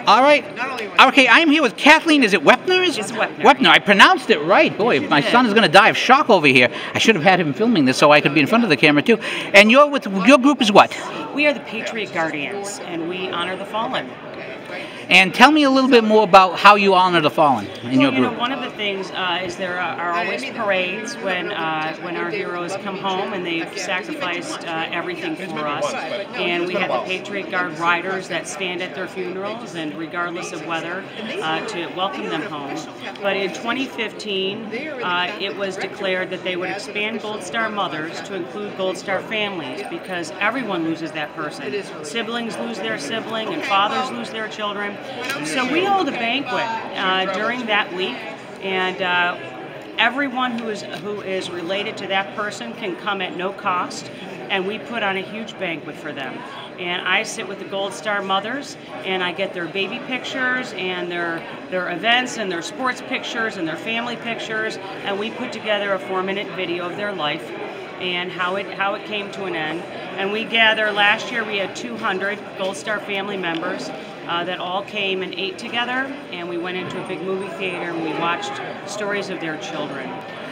All right. Okay, I'm here with Kathleen. Is it Wepner? It's Wepner. Wepner. I pronounced it right. Boy, if my son is going to die of shock over here. I should have had him filming this so I could be in front of the camera too. And your group is what? We are the Patriot Guardians, and we honor the fallen. And tell me a little bit more about how you honor the fallen in your group. One of the things is there are always parades when our heroes come home and they've sacrificed everything for us. And we have the Patriot Guard riders that stand at their funerals, and regardless of weather, to welcome them home. But in 2015, it was declared that they would expand Gold Star mothers to include Gold Star families, because everyone loses that person. Siblings lose their sibling, and fathers lose their children. So we hold a banquet during that week, and everyone who is related to that person can come at no cost, and we put on a huge banquet for them. And I sit with the Gold Star mothers, and I get their baby pictures and their events and their sports pictures and their family pictures, and we put together a 4-minute video of their life and how it came to an end. And we gather, last year we had 200 Gold Star family members that all came and ate together, and we went into a big movie theater and we watched stories of their children.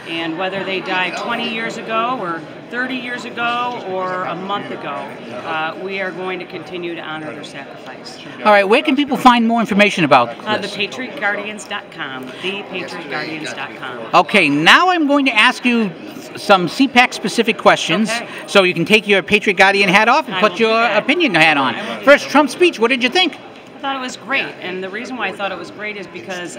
And whether they died 20 years ago or 30 years ago or a month ago, we are going to continue to honor their sacrifice. All right, where can people find more information about this? ThePatriotGuardians.com, ThePatriotGuardians.com. Okay, now I'm going to ask you some CPAC specific questions, so you can take your Patriot Guardian hat off and put your opinion hat on. First, Trump's speech, what did you think? I thought it was great, and the reason why I thought it was great is because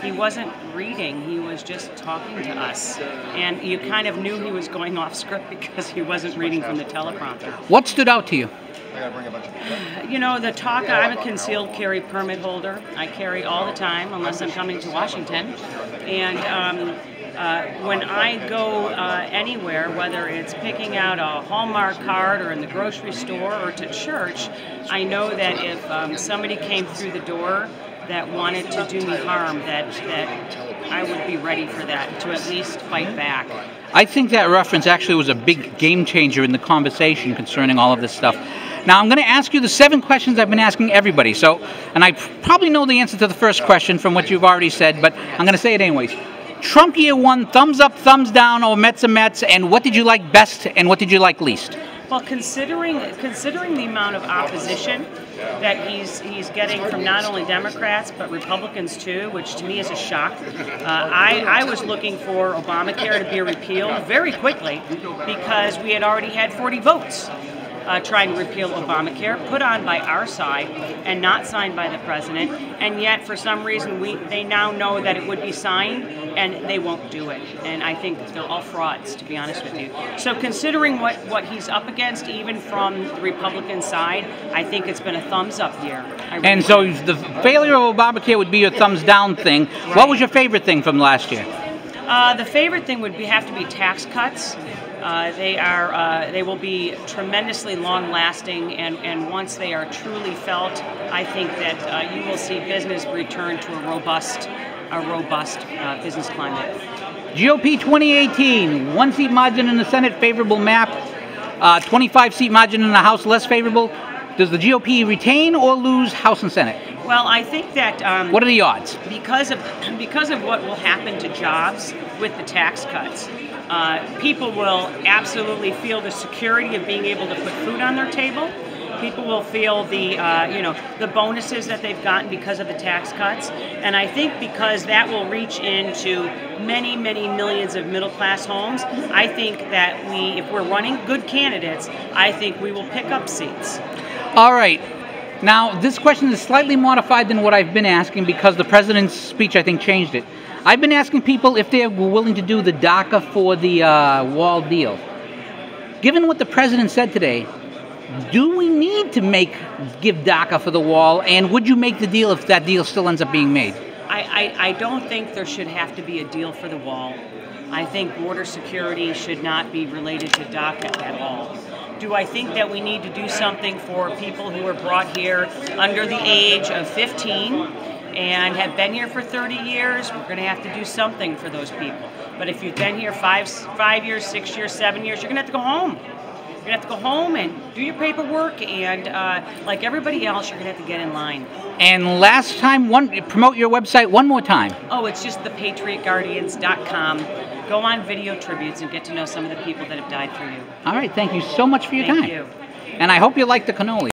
he wasn't reading, he was just talking to us, and you kind of knew he was going off script because he wasn't reading from the teleprompter. What stood out to you? You know, the talk, I'm a concealed carry permit holder. I carry all the time unless I'm coming to Washington, and when I go anywhere, whether it's picking out a Hallmark card or in the grocery store or to church, I know that if somebody came through the door that wanted to do me harm, that I would be ready for that, to at least fight back. I think that reference actually was a big game changer in the conversation concerning all of this stuff. Now, I'm going to ask you the 7 questions I've been asking everybody. And I probably know the answer to the first question from what you've already said, but I'm going to say it anyways. Trump year 1, thumbs up, thumbs down, or Mets are Mets, and what did you like best and what did you like least? Well, considering the amount of opposition that he's getting from not only Democrats but Republicans too, which to me is a shock. I was looking for Obamacare to be repealed very quickly because we had already had 40 votes. Trying to repeal Obamacare, put on by our side and not signed by the president, and yet for some reason they now know that it would be signed and they won't do it. And I think they're all frauds, to be honest with you. So considering what he's up against, even from the Republican side, I think it's been a thumbs up year. And so the failure of Obamacare would be your thumbs down thing. Right. What was your favorite thing from last year? The favorite thing would have to be tax cuts. They will be tremendously long-lasting, and once they are truly felt, I think that you will see business return to a robust business climate. GOP 2018, 1-seat margin in the Senate, favorable map, 25-seat margin in the House, less favorable. Does the GOP retain or lose House and Senate? Well, I think that what are the odds? Because of what will happen to jobs with the tax cuts, people will absolutely feel the security of being able to put food on their table. People will feel the the bonuses that they've gotten because of the tax cuts, and I think because that will reach into many, many millions of middle-class homes, I think that if we're running good candidates, I think we will pick up seats. All right. Now, this question is slightly modified than what I've been asking because the president's speech, I think, changed it. I've been asking people if they were willing to do the DACA for the wall deal. Given what the president said today, do we need to give DACA for the wall, and would you make the deal if that deal still ends up being made? I don't think there should have to be a deal for the wall. I think border security should not be related to DACA at all. Do I think that we need to do something for people who were brought here under the age of 15 and have been here for 30 years? We're going to have to do something for those people. But if you've been here 5 years, 6 years, 7 years, you're going to have to go home. You're gonna have to go home and do your paperwork, and like everybody else, you're gonna have to get in line. And last time, promote your website one more time. Oh, it's just thepatriotguardians.com. Go on video tributes and get to know some of the people that have died for you. All right, thank you so much for your time. Thank you. And I hope you like the cannoli.